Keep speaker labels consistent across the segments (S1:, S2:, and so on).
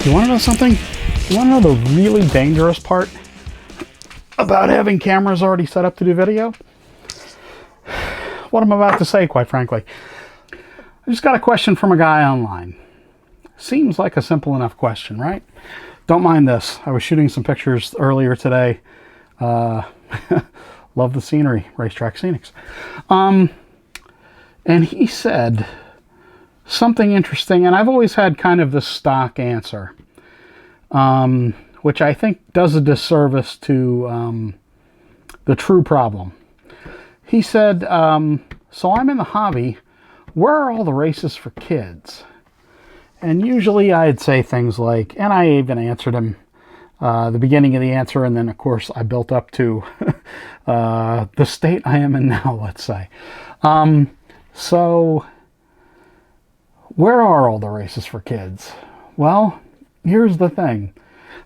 S1: You want to know something? You want to know the really dangerous part about having cameras already set up to do video? What I'm about to say, quite frankly. I just got a question from a guy online. Seems like a simple enough question, right? Don't mind this. I was shooting some pictures earlier today. Love the scenery, racetrack scenics. And he said something interesting, and I've always had kind of the stock answer, which I think does a disservice to the true problem. He said, so I'm in the hobby, where are all the races for kids? And usually I'd say things like, and I even answered him the beginning of the answer, and then of course I built up to the state I am in now, let's say. So where are all the races for kids? Well, here's the thing.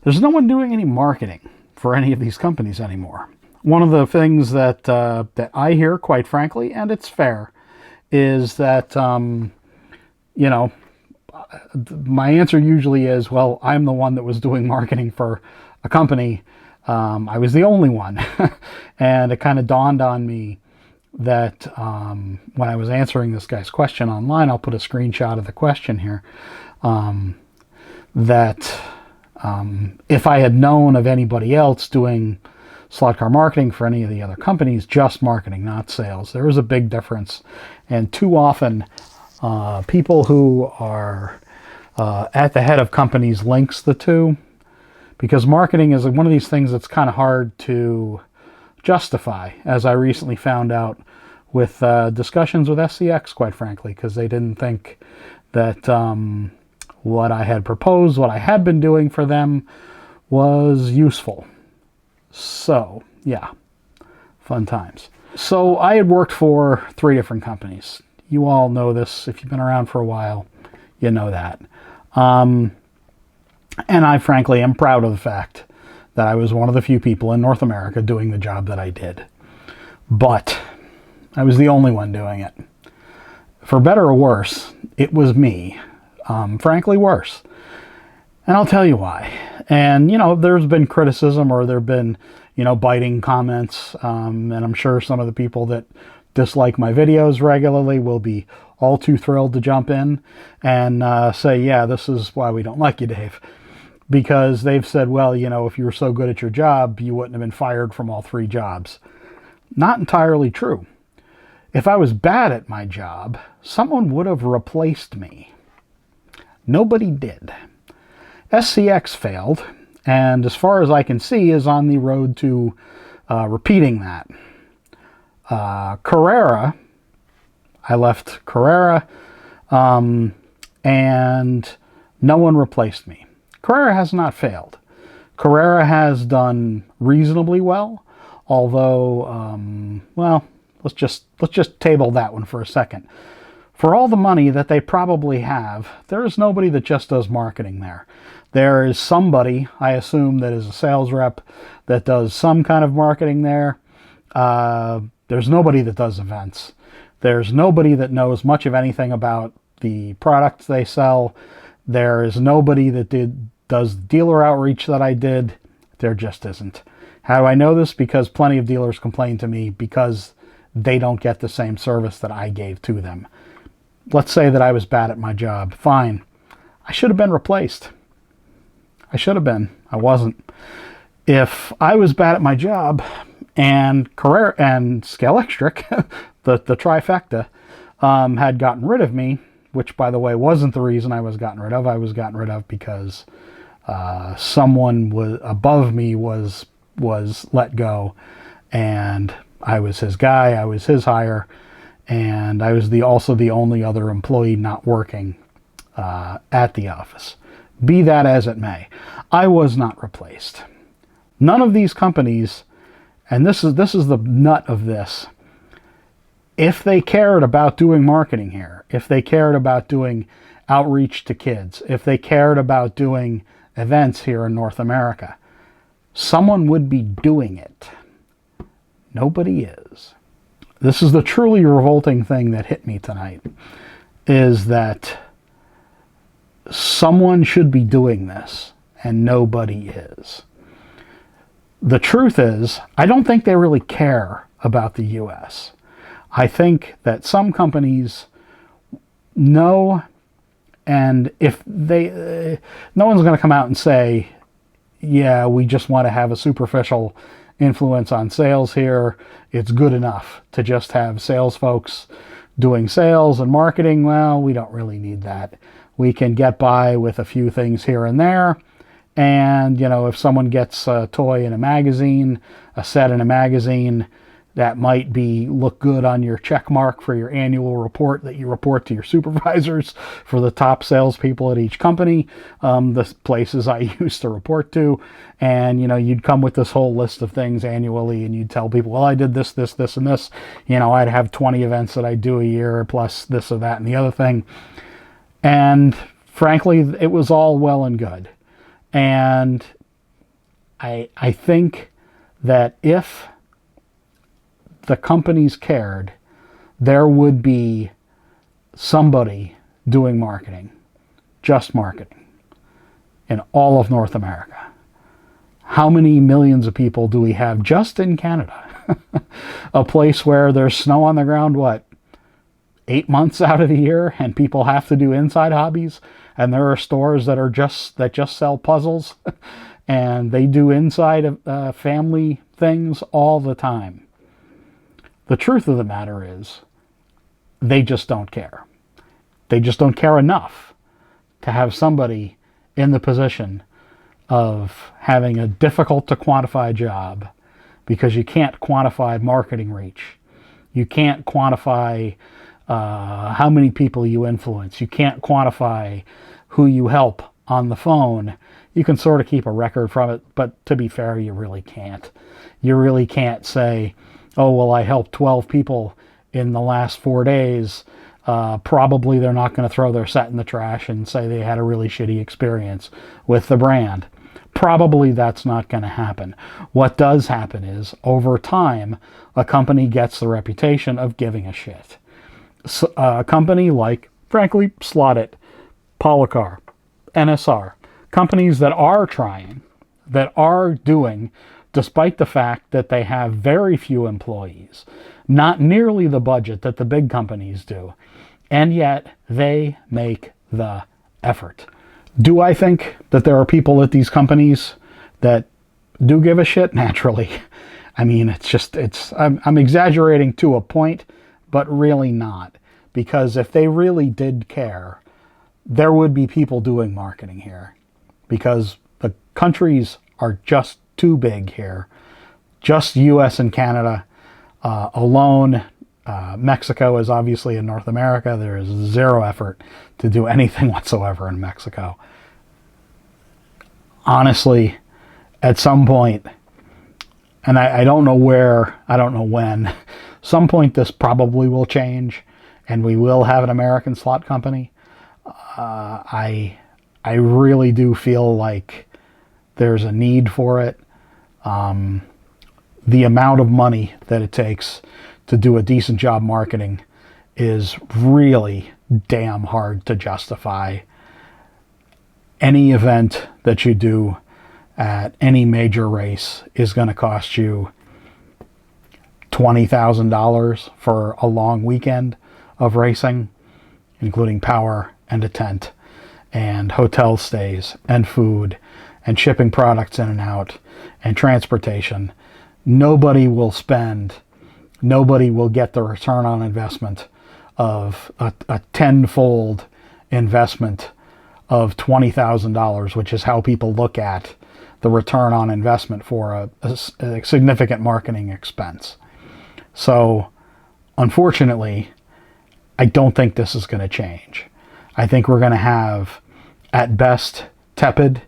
S1: There's no one doing any marketing for any of these companies anymore. One of the things that that I hear, quite frankly, and it's fair, is that, you know, my answer usually is, well, I'm the one that was doing marketing for a company. I was the only one. And it kind of dawned on me that when I was answering this guy's question online, I'll put a screenshot of the question here, that if I had known of anybody else doing slot car marketing for any of the other companies, just marketing, not sales, there is a big difference. And too often, people who are at the head of companies links the two, because marketing is one of these things that's kind of hard to justify, as I recently found out with discussions with SCX, quite frankly, because they didn't think that what I had proposed, what I had been doing for them, was useful. So, yeah, fun times. So I had worked for 3 different companies. You all know this. If you've been around for a while, you know that. And I frankly am proud of the fact that I was one of the few people in North America doing the job that I did. But I was the only one doing it. For better or worse, it was me. Frankly, worse. And I'll tell you why. And, you know, there's been criticism, or there have been, you know, biting comments. And I'm sure some of the people that dislike my videos regularly will be all too thrilled to jump in and say, yeah, this is why we don't like you, Dave. Because they've said, well, you know, if you were so good at your job, you wouldn't have been fired from all 3 jobs. Not entirely true. If I was bad at my job, someone would have replaced me. Nobody did. SCX failed, and as far as I can see, is on the road to repeating that. Carrera, I left Carrera, and no one replaced me. Carrera has not failed. Carrera has done reasonably well, although, well, let's just table that one for a second. For all the money that they probably have, there is nobody that just does marketing there. There is somebody, I assume, that is a sales rep that does some kind of marketing there. There's nobody that does events. There's nobody that knows much of anything about the products they sell. There is nobody that does dealer outreach that I did. There just isn't. How do I know this? Because plenty of dealers complain to me because they don't get the same service that I gave to them. Let's say that I was bad at my job. Fine. I should have been replaced. I should have been. I wasn't. If I was bad at my job and Carrera and Scale Electric, the trifecta, had gotten rid of me, which, by the way, wasn't the reason I was gotten rid of. I was gotten rid of because someone above me was let go, and I was his guy. I was his hire, and I was also the only other employee not working at the office. Be that as it may, I was not replaced. None of these companies, and this is the nut of this, if they cared about doing marketing here, if they cared about doing outreach to kids, if they cared about doing events here in North America, someone would be doing it. Nobody is. This is the truly revolting thing that hit me tonight, is that someone should be doing this, and nobody is. The truth is, I don't think they really care about the U.S. I think that some companies know, and if they, no one's going to come out and say, yeah, we just want to have a superficial influence on sales here. It's good enough to just have sales folks doing sales and marketing. Well, we don't really need that. We can get by with a few things here and there. And, you know, if someone gets a toy in a magazine, a set in a magazine, that might look good on your check mark for your annual report that you report to your supervisors for the top salespeople at each company, the places I used to report to. And, you know, you'd come with this whole list of things annually, and you'd tell people, well, I did this, this, this, and this. You know, I'd have 20 events that I do a year, plus this or that and the other thing. And frankly, it was all well and good. And I think that if the companies cared, there would be somebody doing marketing, just marketing, in all of North America. How many millions of people do we have just in Canada? A place where there's snow on the ground, 8 months out of the year, and people have to do inside hobbies, and there are stores that just sell puzzles, and they do inside family things all the time. The truth of the matter is, they just don't care. They just don't care enough to have somebody in the position of having a difficult to quantify job, because you can't quantify marketing reach. You can't quantify how many people you influence. You can't quantify who you help on the phone. You can sort of keep a record from it, but to be fair, you really can't. You really can't say, oh, well, I helped 12 people in the last 4 days. Probably they're not going to throw their set in the trash and say they had a really shitty experience with the brand. Probably that's not going to happen. What does happen is, over time, a company gets the reputation of giving a shit. So, a company like, frankly, Slotted, Polycar, NSR, companies that are trying, that are doing, despite the fact that they have very few employees, not nearly the budget that the big companies do, and yet they make the effort. Do I think that there are people at these companies that do give a shit? Naturally. I mean, I'm exaggerating to a point, but really not. Because if they really did care, there would be people doing marketing here. Because the countries are just too big here. Just US and Canada alone. Mexico is obviously in North America. There is zero effort to do anything whatsoever in Mexico. Honestly, at some point, and I don't know where, I don't know when, some point this probably will change, and we will have an American slot company. I really do feel like there's a need for it. The amount of money that it takes to do a decent job marketing is really damn hard to justify. Any event that you do at any major race is going to cost you $20,000 for a long weekend of racing, including power and a tent and hotel stays and food and shipping products in and out and transportation. Nobody will get the return on investment of a tenfold investment of $20,000, which is how people look at the return on investment for a significant marketing expense. So, unfortunately, I don't think this is going to change. I think we're going to have, at best, tepid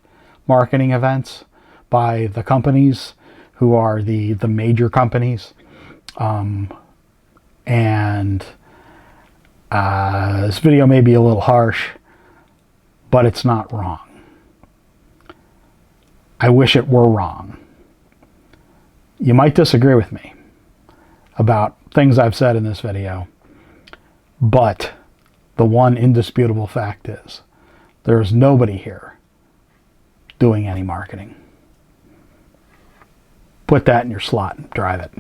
S1: marketing events by the companies who are the major companies. This video may be a little harsh, but it's not wrong. I wish it were wrong. You might disagree with me about things I've said in this video, but the one indisputable fact is There's nobody here doing any marketing. Put that in your slot and drive it.